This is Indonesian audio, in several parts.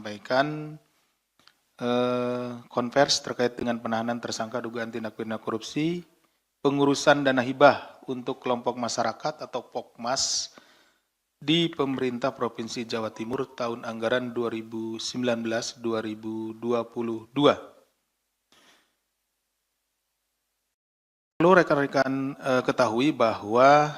menyampaikan konvers terkait dengan penahanan tersangka dugaan tindak pidana korupsi, pengurusan dana hibah untuk kelompok masyarakat atau POKMAS di pemerintah Provinsi Jawa Timur tahun anggaran 2019-2022. Perlu rekan-rekan ketahui bahwa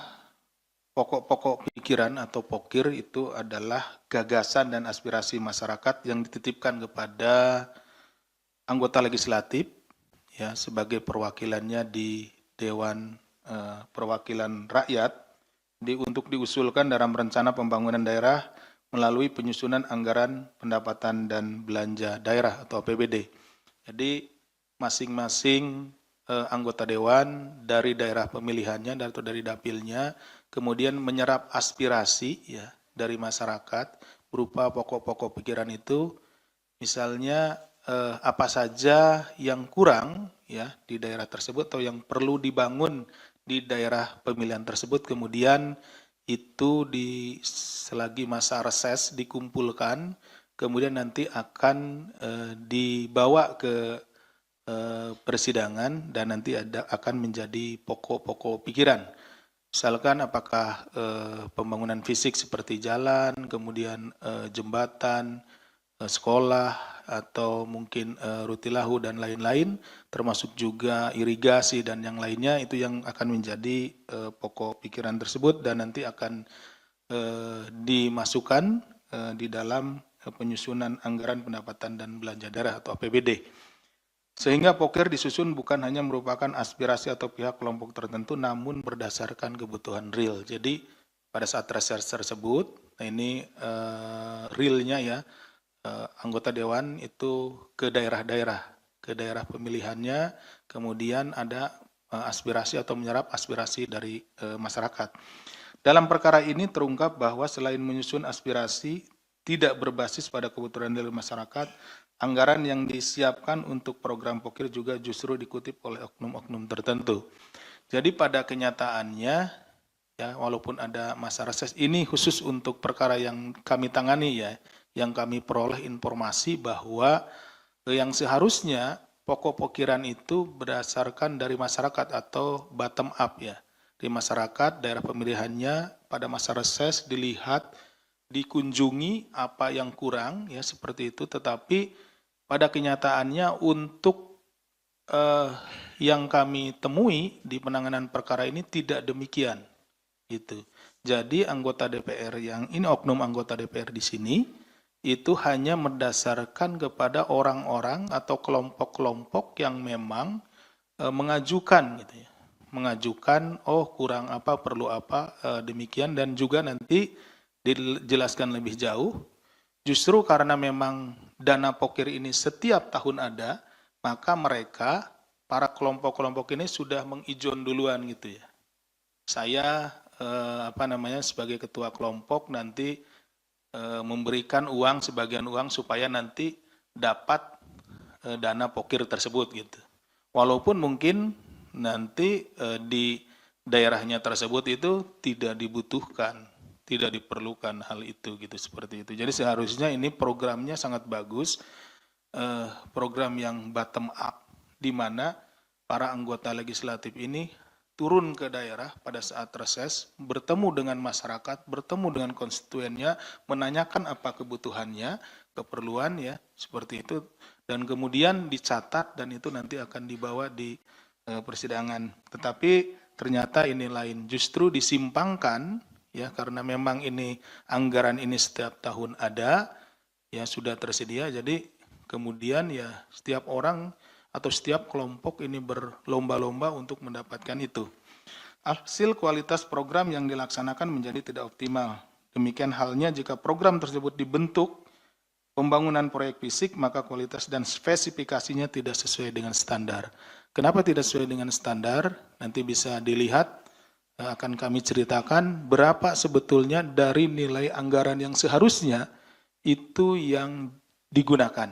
pokok-pokok pikiran atau pokir itu adalah gagasan dan aspirasi masyarakat yang dititipkan kepada anggota legislatif ya sebagai perwakilannya di Dewan Perwakilan Rakyat untuk diusulkan dalam rencana pembangunan daerah melalui penyusunan anggaran pendapatan dan belanja daerah atau APBD. Jadi masing-masing anggota dewan dari daerah pemilihannya atau dari dapilnya kemudian menyerap aspirasi ya dari masyarakat berupa pokok-pokok pikiran itu, misalnya apa saja yang kurang ya di daerah tersebut atau yang perlu dibangun di daerah pemilihan tersebut, kemudian itu selagi masa reses dikumpulkan, kemudian nanti akan dibawa ke persidangan dan nanti akan menjadi pokok-pokok pikiran. Misalkan apakah pembangunan fisik seperti jalan, kemudian jembatan, sekolah, atau mungkin rutilahu dan lain-lain, termasuk juga irigasi dan yang lainnya, itu yang akan menjadi pokok pikiran tersebut dan nanti akan dimasukkan di dalam penyusunan anggaran pendapatan dan belanja daerah atau APBD. Sehingga pokir disusun bukan hanya merupakan aspirasi atau pihak kelompok tertentu, namun berdasarkan kebutuhan real. Jadi pada saat reses tersebut, nah ini realnya ya, anggota dewan itu ke daerah-daerah, ke daerah pemilihannya, kemudian ada aspirasi atau menyerap aspirasi dari masyarakat. Dalam perkara ini terungkap bahwa selain menyusun aspirasi tidak berbasis pada kebutuhan dari masyarakat, anggaran yang disiapkan untuk program pokir juga justru dikutip oleh oknum-oknum tertentu. Jadi pada kenyataannya, ya walaupun ada masa reses, ini khusus untuk perkara yang kami tangani ya, yang kami peroleh informasi bahwa yang seharusnya pokok pokiran itu berdasarkan dari masyarakat atau bottom up ya. Di masyarakat, daerah pemilihannya pada masa reses dilihat, dikunjungi apa yang kurang ya seperti itu, tetapi pada kenyataannya untuk yang kami temui di penanganan perkara ini tidak demikian. Gitu. Jadi anggota DPR yang ini oknum anggota DPR di sini itu hanya berdasarkan kepada orang-orang atau kelompok-kelompok yang memang mengajukan gitu ya. Mengajukan oh kurang apa, perlu apa, demikian, dan juga nanti dijelaskan lebih jauh. Justru karena memang dana pokir ini setiap tahun ada, maka mereka, para kelompok-kelompok ini sudah mengijon duluan gitu ya. Saya sebagai ketua kelompok nanti memberikan uang, sebagian uang supaya nanti dapat dana pokir tersebut gitu. Walaupun mungkin nanti di daerahnya tersebut itu tidak dibutuhkan, tidak diperlukan hal itu gitu, seperti itu. Jadi seharusnya ini programnya sangat bagus, program yang bottom up, di mana para anggota legislatif ini turun ke daerah pada saat reses, bertemu dengan masyarakat, bertemu dengan konstituennya, menanyakan apa kebutuhannya, keperluan ya, seperti itu, dan kemudian dicatat dan itu nanti akan dibawa di persidangan. Tetapi ternyata ini lain, justru disimpangkan ya karena memang ini anggaran ini setiap tahun ada ya, sudah tersedia, jadi kemudian ya setiap orang atau setiap kelompok ini berlomba-lomba untuk mendapatkan itu. Hasil kualitas program yang dilaksanakan menjadi tidak optimal. Demikian halnya jika program tersebut dibentuk pembangunan proyek fisik, maka kualitas dan spesifikasinya tidak sesuai dengan standar. Kenapa tidak sesuai dengan standar? Nanti bisa dilihat, akan kami ceritakan berapa sebetulnya dari nilai anggaran yang seharusnya itu yang digunakan.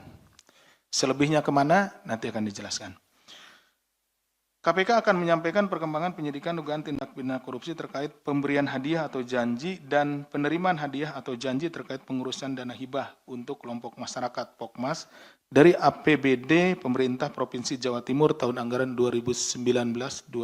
Selebihnya kemana? Nanti akan dijelaskan. KPK akan menyampaikan perkembangan penyidikan dugaan tindak pidana korupsi terkait pemberian hadiah atau janji dan penerimaan hadiah atau janji terkait pengurusan dana hibah untuk kelompok masyarakat (Pokmas) dari APBD Pemerintah Provinsi Jawa Timur tahun anggaran 2019-2022.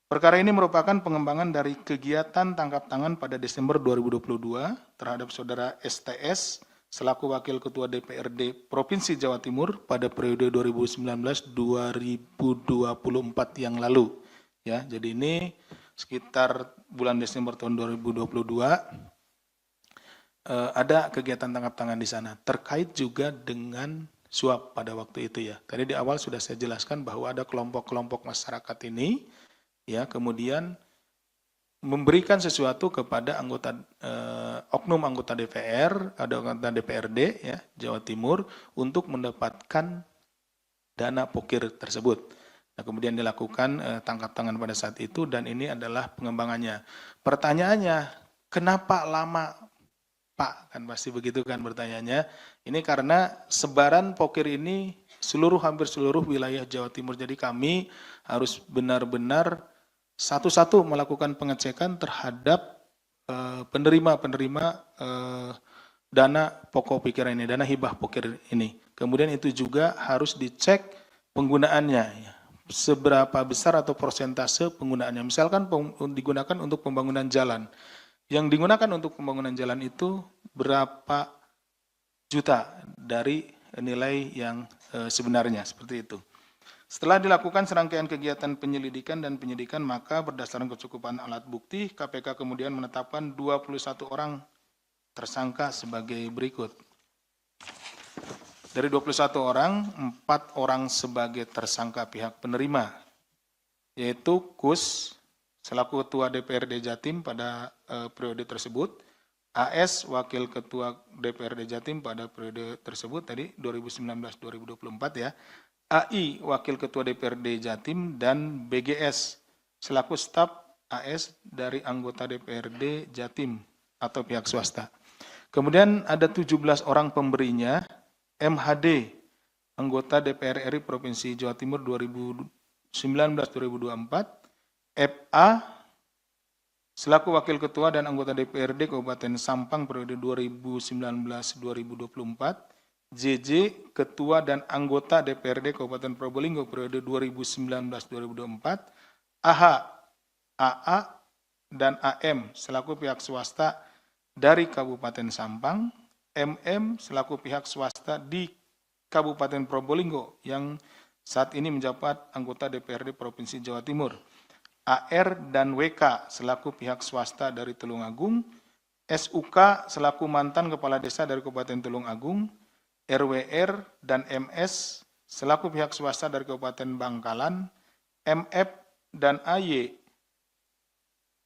Perkara ini merupakan pengembangan dari kegiatan tangkap tangan pada Desember 2022 terhadap Saudara STS selaku Wakil Ketua DPRD Provinsi Jawa Timur pada periode 2019-2024 yang lalu. Ya, jadi ini sekitar bulan Desember tahun 2022 ada kegiatan tangkap tangan di sana terkait juga dengan suap pada waktu itu ya. Tadi di awal sudah saya jelaskan bahwa ada kelompok-kelompok masyarakat ini ya kemudian memberikan sesuatu kepada anggota oknum anggota DPR, ada anggota DPRD ya Jawa Timur untuk mendapatkan dana pokir tersebut. Nah, kemudian dilakukan tangkap tangan pada saat itu dan ini adalah pengembangannya. Pertanyaannya, kenapa lama Pak? Kan pasti begitu kan pertanyaannya. Ini karena sebaran pokir ini hampir seluruh wilayah Jawa Timur. Jadi kami harus benar-benar satu-satu melakukan pengecekan terhadap penerima-penerima dana pokok pikiran ini, dana hibah pokir ini. Kemudian itu juga harus dicek penggunaannya, ya. Seberapa besar atau persentase penggunaannya. Misalkan digunakan untuk pembangunan jalan. Yang digunakan untuk pembangunan jalan itu berapa juta dari nilai yang sebenarnya, seperti itu. Setelah dilakukan serangkaian kegiatan penyelidikan dan penyidikan, maka berdasarkan kecukupan alat bukti, KPK kemudian menetapkan 21 orang tersangka sebagai berikut. Dari 21 orang, 4 orang sebagai tersangka pihak penerima, yaitu KUS, selaku Ketua DPRD Jatim pada periode tersebut, AS, Wakil Ketua DPRD Jatim pada periode tersebut, tadi 2019-2024 ya, AI, Wakil Ketua DPRD Jatim, dan BGS, selaku staf AS dari anggota DPRD Jatim atau pihak swasta. Kemudian ada 17 orang pemberinya, MHD, anggota DPR RI Provinsi Jawa Timur 2019-2024, FA, selaku Wakil Ketua dan anggota DPRD Kabupaten Sampang periode 2019-2024, JJ, Ketua dan anggota DPRD Kabupaten Probolinggo periode 2019-2024, AH, AA, dan AM selaku pihak swasta dari Kabupaten Sampang, MM selaku pihak swasta di Kabupaten Probolinggo yang saat ini menjabat anggota DPRD Provinsi Jawa Timur, AR dan WK selaku pihak swasta dari Tulungagung, SUK selaku mantan kepala desa dari Kabupaten Tulungagung, RWR dan MS selaku pihak swasta dari Kabupaten Bangkalan, MF dan AY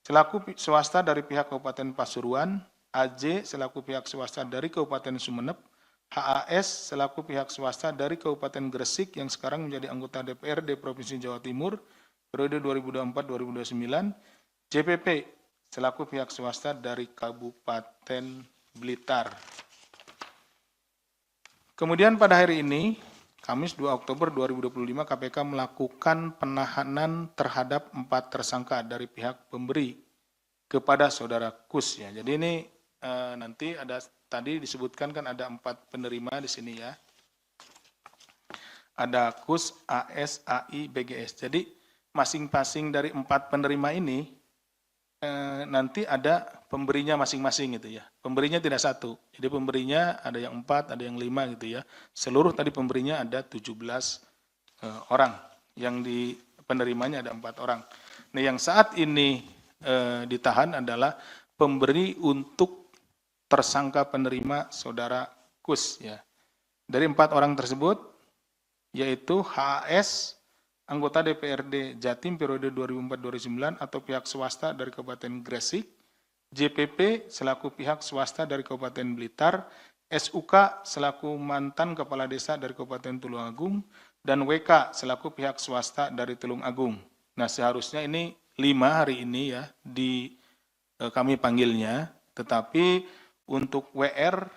selaku swasta dari pihak Kabupaten Pasuruan, AJ selaku pihak swasta dari Kabupaten Sumeneb, HAS selaku pihak swasta dari Kabupaten Gresik yang sekarang menjadi anggota DPRD Provinsi Jawa Timur periode 2024-2029, JPP selaku pihak swasta dari Kabupaten Blitar. Kemudian pada hari ini, Kamis 2 Oktober 2025, KPK melakukan penahanan terhadap 4 tersangka dari pihak pemberi kepada Saudara KUS. Ya. Jadi ini nanti ada tadi disebutkan kan ada 4 penerima di sini ya. Ada KUS, AS, AI, BGS. Jadi masing-masing dari 4 penerima ini nanti ada pemberinya masing-masing gitu ya. Pemberinya tidak satu. Jadi pemberinya ada yang 4, ada yang 5 gitu ya. Seluruh tadi pemberinya ada 17 orang. Yang di penerimanya ada 4 orang. Nah, yang saat ini ditahan adalah pemberi untuk tersangka penerima Saudara KUS ya. Dari 4 orang tersebut yaitu HAS, anggota DPRD Jatim periode 2004-2009 atau pihak swasta dari Kabupaten Gresik, JPP selaku pihak swasta dari Kabupaten Blitar, SUK selaku mantan kepala desa dari Kabupaten Tulungagung, dan WK selaku pihak swasta dari Tulungagung. Nah, seharusnya ini 5 hari ini ya kami panggilnya, tetapi untuk WR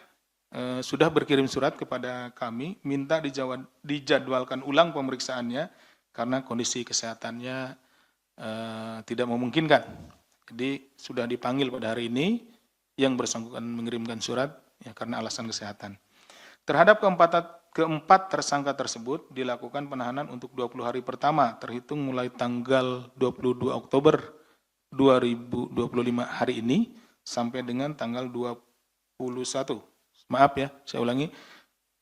sudah berkirim surat kepada kami minta dijadwalkan ulang pemeriksaannya karena kondisi kesehatannya tidak memungkinkan. Jadi sudah dipanggil pada hari ini yang bersangkutan mengirimkan surat ya karena alasan kesehatan. Terhadap keempat tersangka tersebut dilakukan penahanan untuk 20 hari pertama terhitung mulai tanggal 22 Oktober 2025 hari ini sampai dengan tanggal 21. Maaf ya, saya ulangi.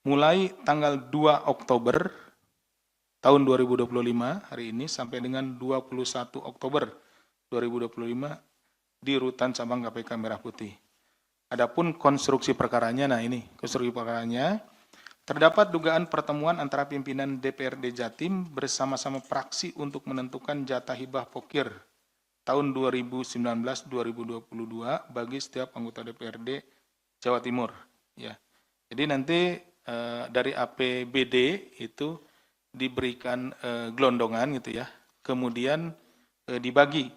Mulai tanggal 2 Oktober tahun 2025 hari ini sampai dengan 21 Oktober 2025 di Rutan Cabang KPK Merah Putih. Adapun konstruksi perkaranya, nah ini konstruksi perkaranya, terdapat dugaan pertemuan antara pimpinan DPRD Jatim bersama-sama praksi untuk menentukan jatah hibah pokir tahun 2019-2022 bagi setiap anggota DPRD Jawa Timur. Ya, jadi nanti dari APBD itu diberikan gelondongan gitu ya, kemudian dibagi.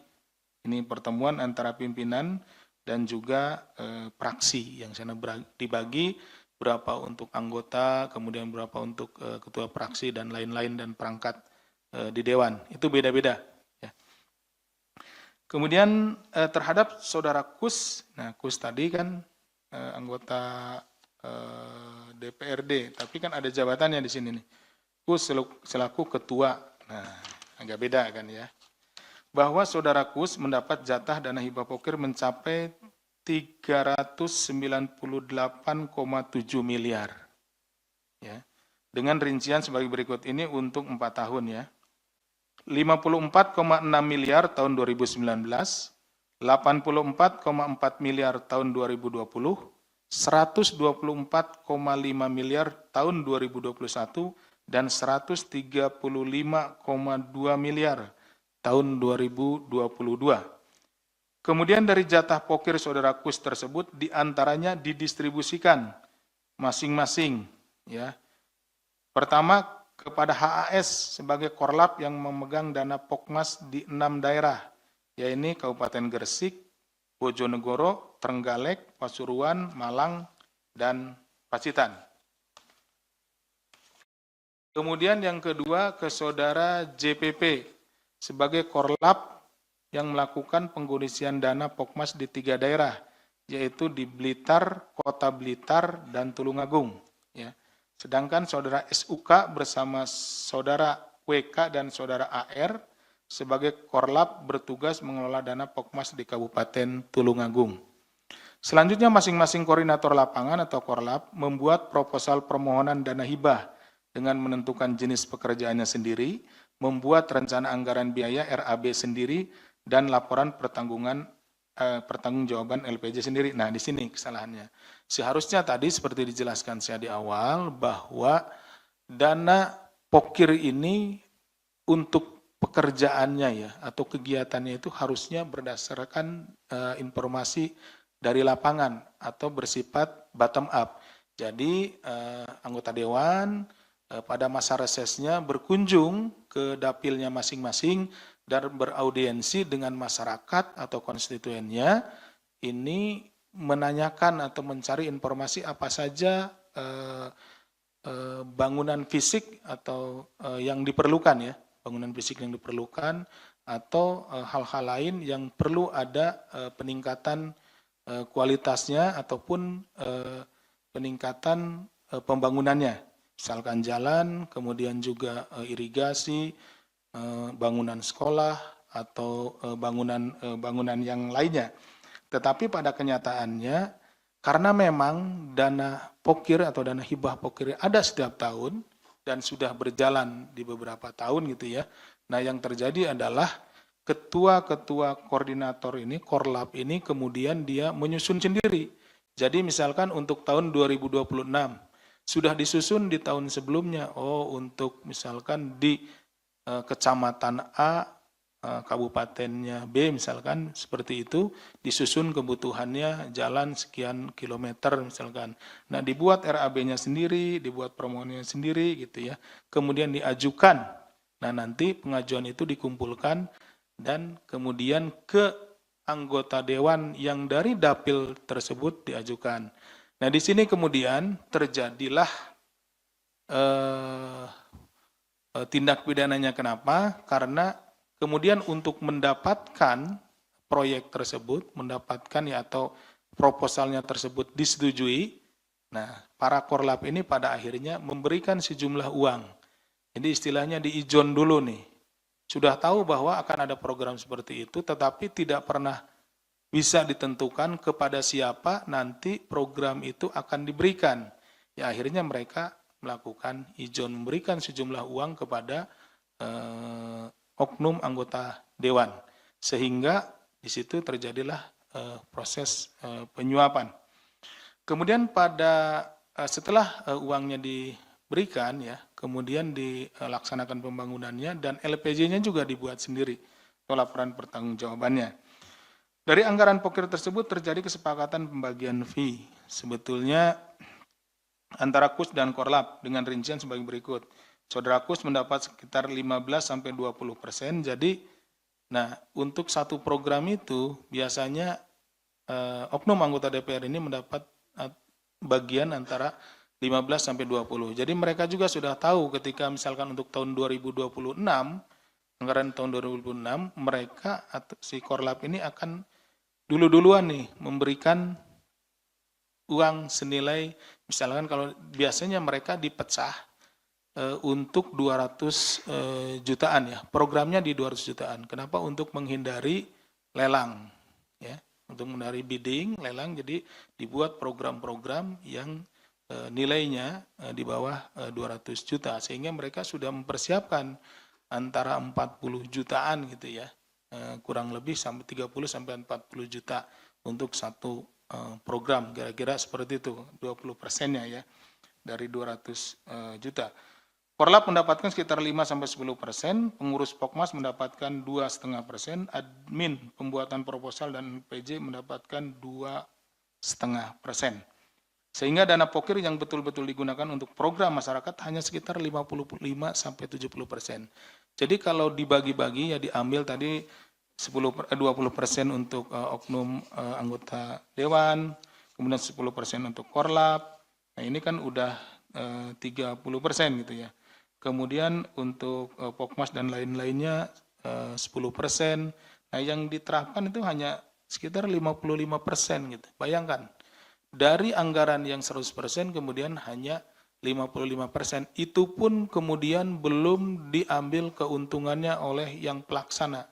Ini pertemuan antara pimpinan dan juga praksi yang sana dibagi berapa untuk anggota, kemudian berapa untuk ketua praksi dan lain-lain dan perangkat di dewan. Itu beda-beda. Ya. Kemudian terhadap saudara Kus, nah Kus tadi kan anggota DPRD, tapi kan ada jabatannya di sini nih. Kus selaku ketua, nah agak beda kan ya. Bahwa saudara Kus mendapat jatah dana hibah pokir mencapai 398,7 miliar. Ya. Dengan rincian sebagai berikut ini untuk 4 tahun ya. 54,6 miliar tahun 2019, 84,4 miliar tahun 2020, 124,5 miliar tahun 2021, dan 135,2 miliar tahun 2022. Kemudian dari jatah pokir saudara Kus tersebut diantaranya didistribusikan masing-masing. Ya. Pertama kepada HAS sebagai korlap yang memegang dana Pokmas di 6 daerah, yaitu Kabupaten Gresik, Bojonegoro, Trenggalek, Pasuruan, Malang, dan Pacitan. Kemudian yang kedua ke saudara JPP sebagai korlap yang melakukan pengkondisian dana Pokmas di 3 daerah, yaitu di Blitar, Kota Blitar, dan Tulungagung. Ya. Sedangkan saudara SUK bersama saudara WK dan saudara AR sebagai korlap bertugas mengelola dana Pokmas di Kabupaten Tulungagung. Selanjutnya masing-masing koordinator lapangan atau korlap membuat proposal permohonan dana hibah dengan menentukan jenis pekerjaannya sendiri, membuat rencana anggaran biaya RAB sendiri, dan laporan pertanggungjawaban LPJ sendiri. Nah, di sini kesalahannya. Seharusnya tadi seperti dijelaskan saya di awal bahwa dana pokir ini untuk pekerjaannya ya atau kegiatannya itu harusnya berdasarkan informasi dari lapangan atau bersifat bottom up. Jadi anggota dewan pada masa resesnya berkunjung ke dapilnya masing-masing dan beraudiensi dengan masyarakat atau konstituennya, ini menanyakan atau mencari informasi apa saja bangunan fisik atau yang diperlukan ya, bangunan fisik yang diperlukan atau hal-hal lain yang perlu ada peningkatan kualitasnya ataupun peningkatan pembangunannya. Misalkan jalan, kemudian juga irigasi, bangunan sekolah, atau bangunan yang lainnya. Tetapi pada kenyataannya, karena memang dana pokir atau dana hibah pokir ada setiap tahun, dan sudah berjalan di beberapa tahun gitu ya. Nah yang terjadi adalah ketua-ketua koordinator ini, korlap ini kemudian dia menyusun sendiri. Jadi misalkan untuk tahun 2026, sudah disusun di tahun sebelumnya, untuk misalkan di kecamatan A, kabupatennya B misalkan seperti itu, disusun kebutuhannya jalan sekian kilometer misalkan. Nah dibuat RAB-nya sendiri, dibuat permohonannya sendiri gitu ya, kemudian diajukan. Nah nanti pengajuan itu dikumpulkan dan kemudian ke anggota dewan yang dari dapil tersebut diajukan. Nah di sini kemudian terjadilah tindak pidananya kenapa? Karena kemudian untuk mendapatkan proyek tersebut, mendapatkan ya atau proposalnya tersebut disetujui, nah para korlap ini pada akhirnya memberikan sejumlah uang. Jadi istilahnya diijon dulu nih. Sudah tahu bahwa akan ada program seperti itu, tetapi tidak pernah bisa ditentukan kepada siapa nanti program itu akan diberikan. Ya akhirnya mereka melakukan ijon, memberikan sejumlah uang kepada oknum anggota dewan, sehingga di situ terjadilah proses penyuapan. Kemudian setelah uangnya diberikan, ya, kemudian dilaksanakan pembangunannya dan LPJ-nya juga dibuat sendiri atau laporan pertanggungjawabannya. Dari anggaran pokir tersebut terjadi kesepakatan pembagian fee. Sebetulnya antara KUS dan Korlap dengan rincian sebagai berikut. Saudara KUS mendapat sekitar 15-20%. Jadi, nah untuk satu program itu biasanya oknum anggota DPR ini mendapat bagian antara 15-20. Jadi mereka juga sudah tahu ketika misalkan untuk tahun 2026, anggaran tahun 2026, mereka atau si Korlap ini akan duluan nih memberikan uang senilai, misalkan kalau biasanya mereka dipecah untuk 200 jutaan ya, programnya di 200 jutaan. Kenapa? Untuk menghindari lelang, ya, untuk menghindari bidding, lelang, jadi dibuat program-program yang nilainya di bawah 200 juta, sehingga mereka sudah mempersiapkan antara 40 jutaan gitu ya, kurang lebih sampai 30-40 juta untuk satu program, kira-kira seperti itu, 20%-nya ya, dari 200 juta. Korlap mendapatkan sekitar 5-10%, pengurus Pokmas mendapatkan 2,5%, admin pembuatan proposal dan PJ mendapatkan 2,5%. Sehingga dana pokir yang betul-betul digunakan untuk program masyarakat hanya sekitar 55-70%. Jadi kalau dibagi-bagi ya diambil tadi 20% untuk oknum anggota dewan, kemudian 10% untuk Korlap. Nah ini kan udah 30% gitu ya. Kemudian untuk Pokmas dan lain-lainnya 10%. Nah yang diterapkan itu hanya sekitar 55% gitu. Bayangkan, dari anggaran yang 100% kemudian hanya 55%. Itu pun kemudian belum diambil keuntungannya oleh yang pelaksana.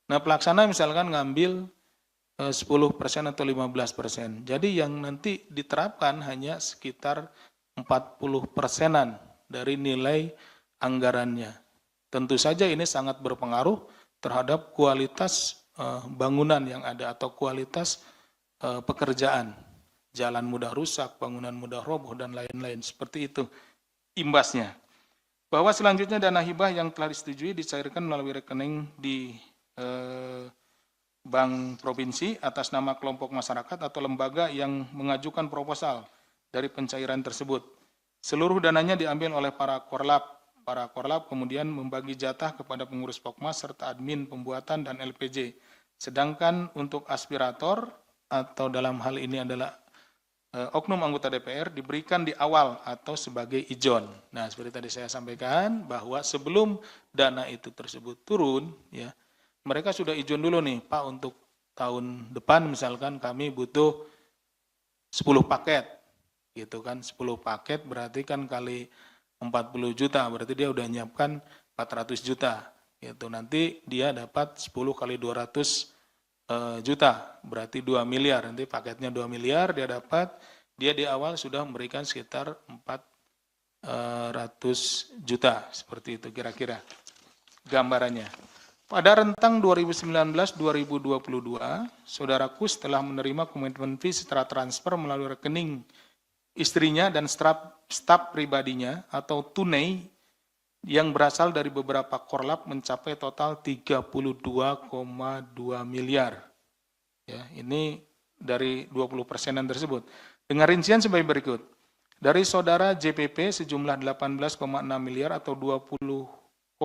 Nah pelaksana misalkan ngambil 10% atau 15%. Jadi yang nanti diterapkan hanya sekitar 40%-an dari nilai anggarannya. Tentu saja ini sangat berpengaruh terhadap kualitas bangunan yang ada atau kualitas pekerjaan. Jalan mudah rusak, bangunan mudah roboh, dan lain-lain. Seperti itu imbasnya. Bahwa selanjutnya dana hibah yang telah disetujui dicairkan melalui rekening di Bank Provinsi atas nama kelompok masyarakat atau lembaga yang mengajukan proposal dari pencairan tersebut. Seluruh dananya diambil oleh para korlap. Para korlap kemudian membagi jatah kepada pengurus Pokmas serta admin pembuatan dan LPJ. Sedangkan untuk aspirator atau dalam hal ini adalah oknum anggota DPR diberikan di awal atau sebagai ijon. Nah, seperti tadi saya sampaikan bahwa sebelum dana itu tersebut turun, ya, mereka sudah ijon dulu nih, Pak, untuk tahun depan misalkan kami butuh 10 paket, gitu kan, 10 paket berarti kan kali 40 juta, berarti dia udah nyiapkan 400 juta, gitu. Nanti dia dapat 10 kali 200 juta, berarti 2 miliar, nanti paketnya 2 miliar dia dapat, dia di awal sudah memberikan sekitar 400 juta, seperti itu kira-kira gambarannya. Pada rentang 2019-2022, Saudara Kus telah menerima komitmen fee setelah transfer melalui rekening istrinya dan staf pribadinya atau tunai yang berasal dari beberapa korlap mencapai total 32,2 miliar. Ya, ini dari 20%-an tersebut. Dengan rincian sebagai berikut. Dari saudara JPP sejumlah 18,6 miliar atau 20,2%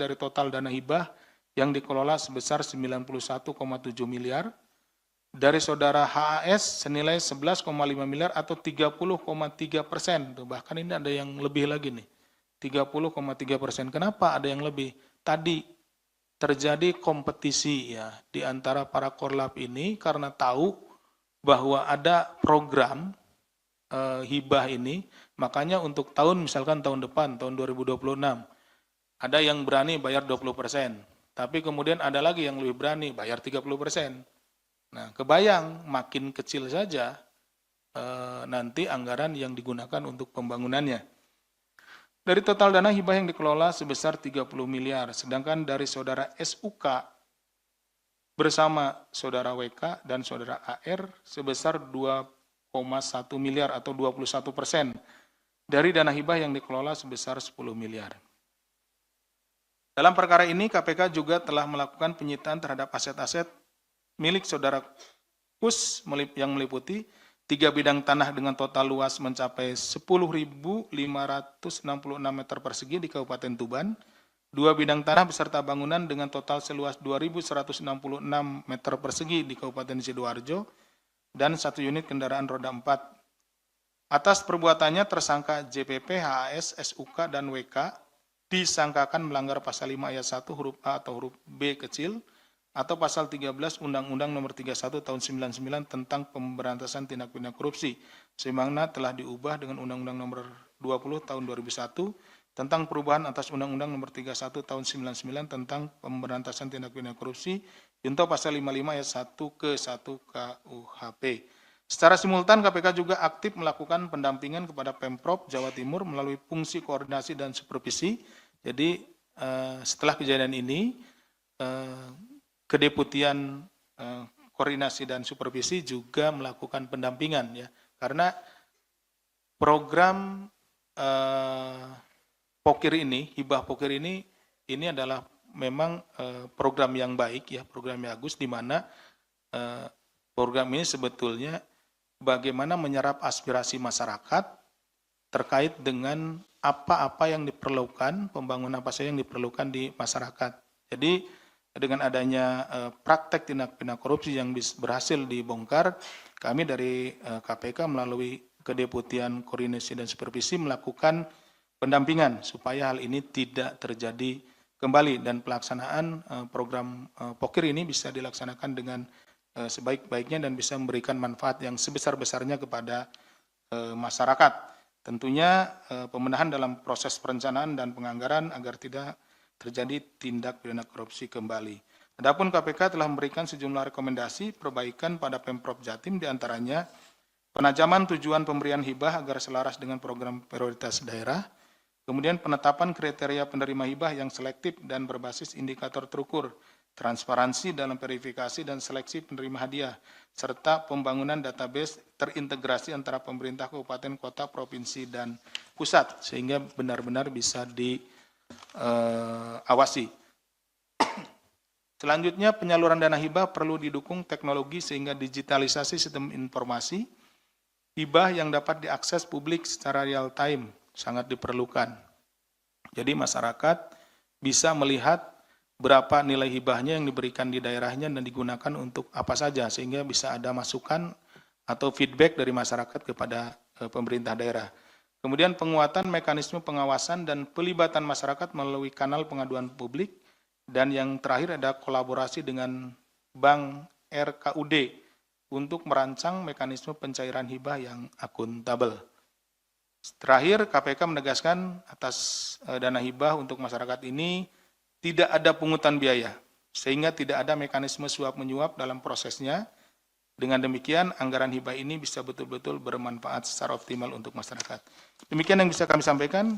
dari total dana hibah yang dikelola sebesar 91,7 miliar. Dari saudara HAS senilai 11,5 miliar atau 30,3%. Bahkan ini ada yang lebih lagi nih. 30,3%. Kenapa ada yang lebih? Tadi terjadi kompetisi ya di antara para korlap ini karena tahu bahwa ada program hibah ini, makanya untuk misalkan tahun depan, tahun 2026, ada yang berani bayar 20%, tapi kemudian ada lagi yang lebih berani bayar 30%. Nah, kebayang makin kecil saja nanti anggaran yang digunakan untuk pembangunannya. Dari total dana hibah yang dikelola sebesar 30 miliar, sedangkan dari saudara SUK bersama saudara WK dan saudara AR sebesar 2,1 miliar atau 21% dari dana hibah yang dikelola sebesar 10 miliar. Dalam perkara ini, KPK juga telah melakukan penyitaan terhadap aset-aset milik saudara KUS yang meliputi 3 bidang tanah dengan total luas mencapai 10.566 meter persegi di Kabupaten Tuban, 2 bidang tanah beserta bangunan dengan total seluas 2.166 meter persegi di Kabupaten Sidoarjo, dan 1 unit kendaraan roda 4. Atas perbuatannya tersangka JPP, HAS, SUK, dan WK disangkakan melanggar pasal 5 ayat 1 huruf A atau huruf B kecil atau pasal 13 Undang-Undang Nomor 31 Tahun 99 tentang Pemberantasan Tindak Pidana Korupsi, sebagaimana telah diubah dengan Undang-Undang Nomor 20 Tahun 2001 tentang perubahan atas Undang-Undang Nomor 31 Tahun 99 tentang Pemberantasan Tindak Pidana Korupsi, junto pasal 55 ayat 1 ke 1 KUHP. Secara simultan, KPK juga aktif melakukan pendampingan kepada Pemprov Jawa Timur melalui fungsi koordinasi dan supervisi. Jadi setelah kejadian ini, Kedeputian Koordinasi dan Supervisi juga melakukan pendampingan ya, karena program pokir ini, hibah pokir ini adalah memang program yang baik ya, program yang bagus, di mana program ini sebetulnya bagaimana menyerap aspirasi masyarakat terkait dengan apa-apa yang diperlukan, pembangunan apa saja yang diperlukan di masyarakat. Jadi dengan adanya praktek tindak pidana korupsi yang berhasil dibongkar, kami dari KPK melalui Kedeputian Koordinasi dan Supervisi melakukan pendampingan supaya hal ini tidak terjadi kembali, dan pelaksanaan program pokir ini bisa dilaksanakan dengan sebaik-baiknya dan bisa memberikan manfaat yang sebesar-besarnya kepada masyarakat. Tentunya pembenahan dalam proses perencanaan dan penganggaran agar tidak terjadi tindak pidana korupsi kembali. Adapun KPK telah memberikan sejumlah rekomendasi perbaikan pada Pemprov Jatim, diantaranya penajaman tujuan pemberian hibah agar selaras dengan program prioritas daerah, kemudian penetapan kriteria penerima hibah yang selektif dan berbasis indikator terukur, transparansi dalam verifikasi dan seleksi penerima hadiah, serta pembangunan database terintegrasi antara pemerintah kabupaten, kota, provinsi, dan pusat, sehingga benar-benar bisa awasi. Selanjutnya, penyaluran dana hibah perlu didukung teknologi sehingga digitalisasi sistem informasi hibah yang dapat diakses publik secara real time sangat diperlukan. Jadi masyarakat bisa melihat berapa nilai hibahnya yang diberikan di daerahnya dan digunakan untuk apa saja, sehingga bisa ada masukan atau feedback dari masyarakat kepada pemerintah daerah. Kemudian penguatan mekanisme pengawasan dan pelibatan masyarakat melalui kanal pengaduan publik, dan yang terakhir ada kolaborasi dengan Bank RKUD untuk merancang mekanisme pencairan hibah yang akuntabel. Terakhir, KPK menegaskan atas dana hibah untuk masyarakat ini tidak ada pungutan biaya, sehingga tidak ada mekanisme suap-menyuap dalam prosesnya. Dengan demikian, anggaran hibah ini bisa betul-betul bermanfaat secara optimal untuk masyarakat. Demikian yang bisa kami sampaikan.